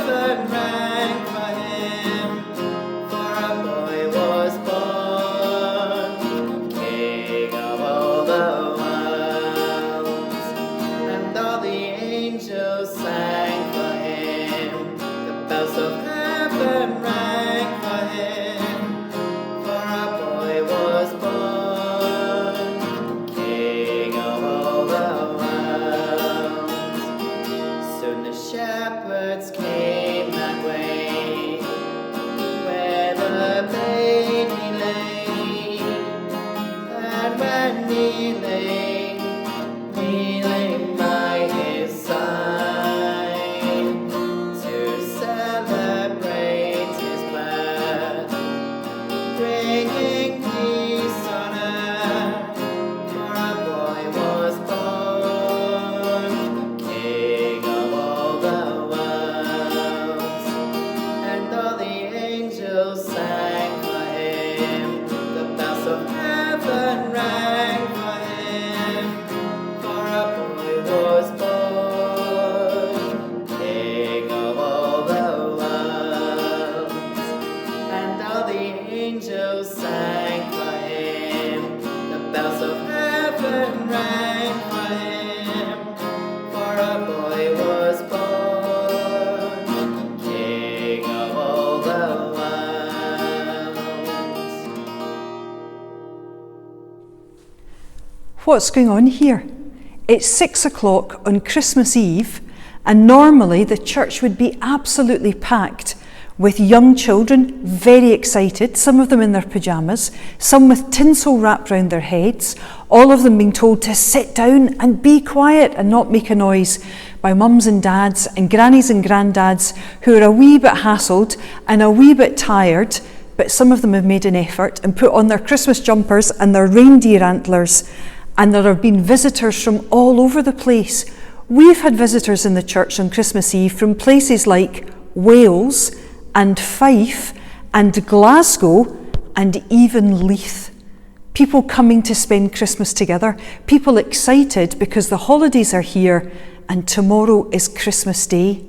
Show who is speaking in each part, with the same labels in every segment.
Speaker 1: heaven rang for him, for a boy was born, King of all the worlds. And all the angels sang for him, the bells of heaven rang for him, for a boy was born, King of all the worlds. Soon the shepherds came that way, where the baby lay, and when kneeling by his side, to celebrate his birth, bringing peace on earth, for a boy was born, King of all the worlds. And all the angels sang for him, the bells of heaven rang for him, for a boy was born, King of all the worlds. And all the angels sang for him, the bells of heaven rang for him, for a boy was born, King of all the worlds.
Speaker 2: What's going on here? It's 6 o'clock on Christmas Eve, and normally the church would be absolutely packed with young children, very excited, some of them in their pyjamas, some with tinsel wrapped round their heads, all of them being told to sit down and be quiet and not make a noise by mums and dads and grannies and granddads who are a wee bit hassled and a wee bit tired, but some of them have made an effort and put on their Christmas jumpers and their reindeer antlers, and there have been visitors from all over the place. We've had visitors in the church on Christmas Eve from places like Wales and Fife and Glasgow and even Leith. People coming to spend Christmas together, people excited because the holidays are here and tomorrow is Christmas Day.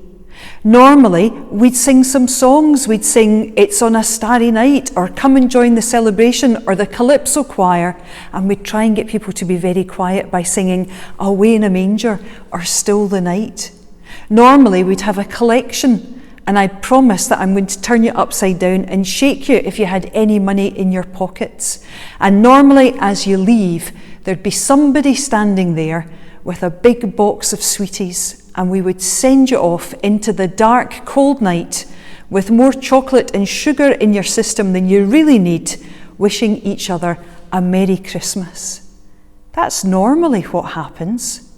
Speaker 2: Normally, we'd sing some songs. We'd sing It's on a Starry Night, or Come and Join the Celebration, or the Calypso Choir, and we'd try and get people to be very quiet by singing Away in a Manger or Still the Night. Normally, we'd have a collection, and I'd promise that I'm going to turn you upside down and shake you if you had any money in your pockets. And normally, as you leave, there'd be somebody standing there with a big box of sweeties, and we would send you off into the dark, cold night with more chocolate and sugar in your system than you really need, wishing each other a Merry Christmas. That's normally what happens.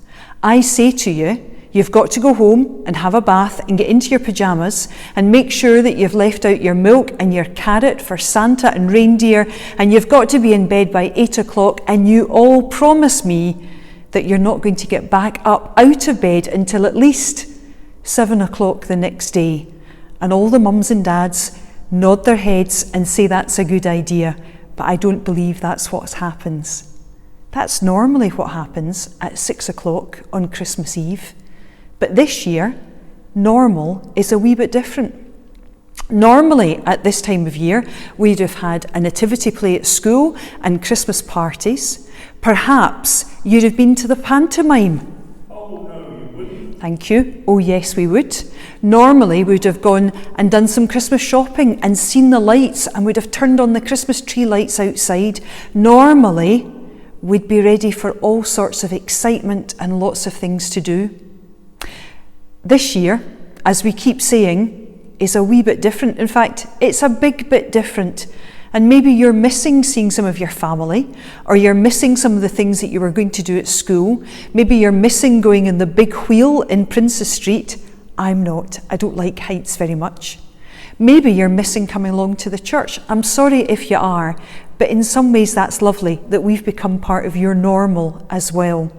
Speaker 2: I say to you, you've got to go home and have a bath and get into your pyjamas and make sure that you've left out your milk and your carrot for Santa and reindeer, and you've got to be in bed by 8 o'clock, and you all promise me that you're not going to get back up out of bed until at least 7 o'clock the next day. And all the mums and dads nod their heads and say that's a good idea, but I don't believe that's what happens. That's normally what happens at 6 o'clock on Christmas Eve. But this year, normal is a wee bit different. Normally at this time of year, we'd have had a nativity play at school and Christmas parties. Perhaps you'd have been to the pantomime.
Speaker 3: Oh, no, you wouldn't.
Speaker 2: Thank you. Oh, yes, we would. Normally, we'd have gone and done some Christmas shopping and seen the lights, and we'd have turned on the Christmas tree lights outside. Normally, we'd be ready for all sorts of excitement and lots of things to do. This year, as we keep saying, is a wee bit different. In fact, it's a big bit different. And maybe you're missing seeing some of your family, or you're missing some of the things that you were going to do at school. Maybe you're missing going in the big wheel in Princes Street. I'm not. I don't like heights very much. Maybe you're missing coming along to the church. I'm sorry if you are, but in some ways that's lovely that we've become part of your normal as well.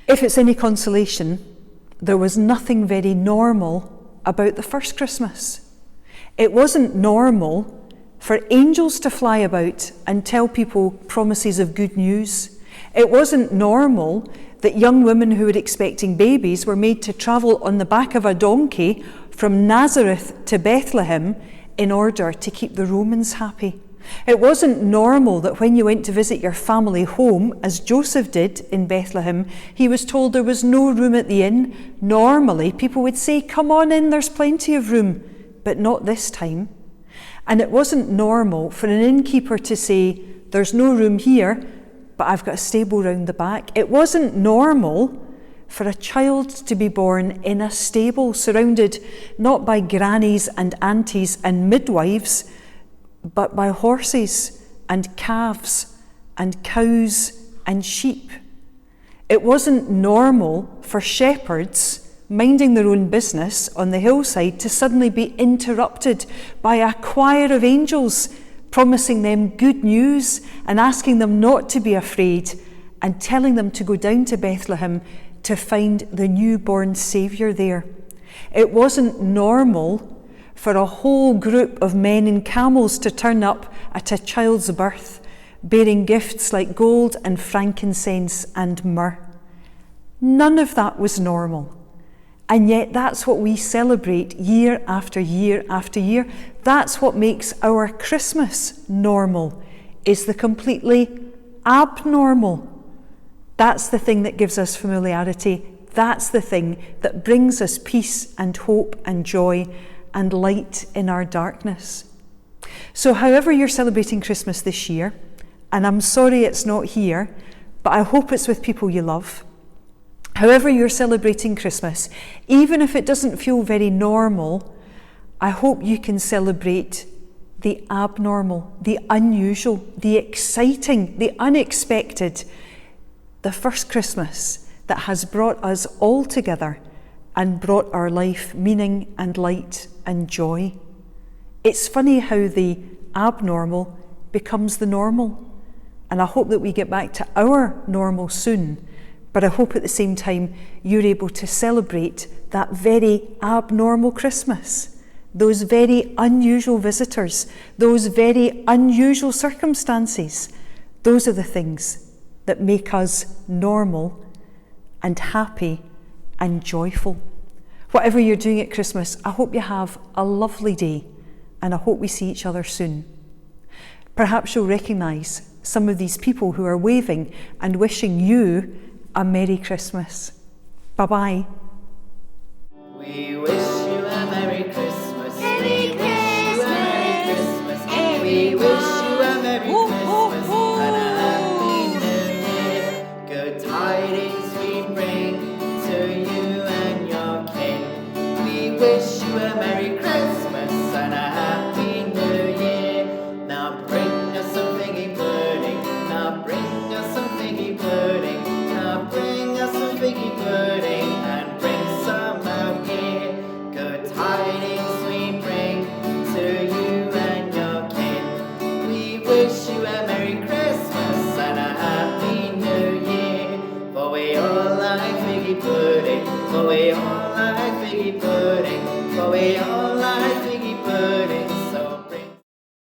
Speaker 2: If it's any consolation, there was nothing very normal about the first Christmas. It wasn't normal for angels to fly about and tell people promises of good news. It wasn't normal that young women who were expecting babies were made to travel on the back of a donkey from Nazareth to Bethlehem in order to keep the Romans happy. It wasn't normal that when you went to visit your family home, as Joseph did in Bethlehem, he was told there was no room at the inn. Normally, people would say, "Come on in, there's plenty of room," but not this time. And it wasn't normal for an innkeeper to say, "There's no room here, but I've got a stable round the back." It wasn't normal for a child to be born in a stable, surrounded not by grannies and aunties and midwives, but by horses and calves and cows and sheep. It wasn't normal for shepherds minding their own business on the hillside to suddenly be interrupted by a choir of angels promising them good news and asking them not to be afraid and telling them to go down to Bethlehem to find the newborn Saviour there. It wasn't normal for a whole group of men in camels to turn up at a child's birth, bearing gifts like gold and frankincense and myrrh. None of that was normal. And yet that's what we celebrate year after year after year. That's what makes our Christmas normal, is the completely abnormal. That's the thing that gives us familiarity. That's the thing that brings us peace and hope and joy and light in our darkness. So however you're celebrating Christmas this year, and I'm sorry it's not here, but I hope it's with people you love. However you're celebrating Christmas, even if it doesn't feel very normal, I hope you can celebrate the abnormal, the unusual, the exciting, the unexpected, the first Christmas that has brought us all together and brought our life meaning and light and joy. It's funny how the abnormal becomes the normal. And I hope that we get back to our normal soon. But I hope at the same time you're able to celebrate that very abnormal Christmas, those very unusual visitors, those very unusual circumstances. Those are the things that make us normal and happy and joyful. Whatever you're doing at Christmas, I hope you have a lovely day, and I hope we see each other soon. Perhaps you'll recognise some of these people who are waving and wishing you a Merry Christmas. Bye-bye.
Speaker 1: We wish you a Merry Christmas. We wish you a Merry Christmas. We wish you a Merry Christmas and a Happy New Year. Good tidings we bring to you and your kin. We wish you a Merry Christmas and a Happy New Year. Now bring us some figgy pudding. Now bring us some figgy pudding. Now bring us some figgy pudding and bring some out here. Good tidings we bring to you and your kin. We wish you a Merry Christmas and a Happy New Year. For we all like figgy pudding. For we all like figgy pudding. For we all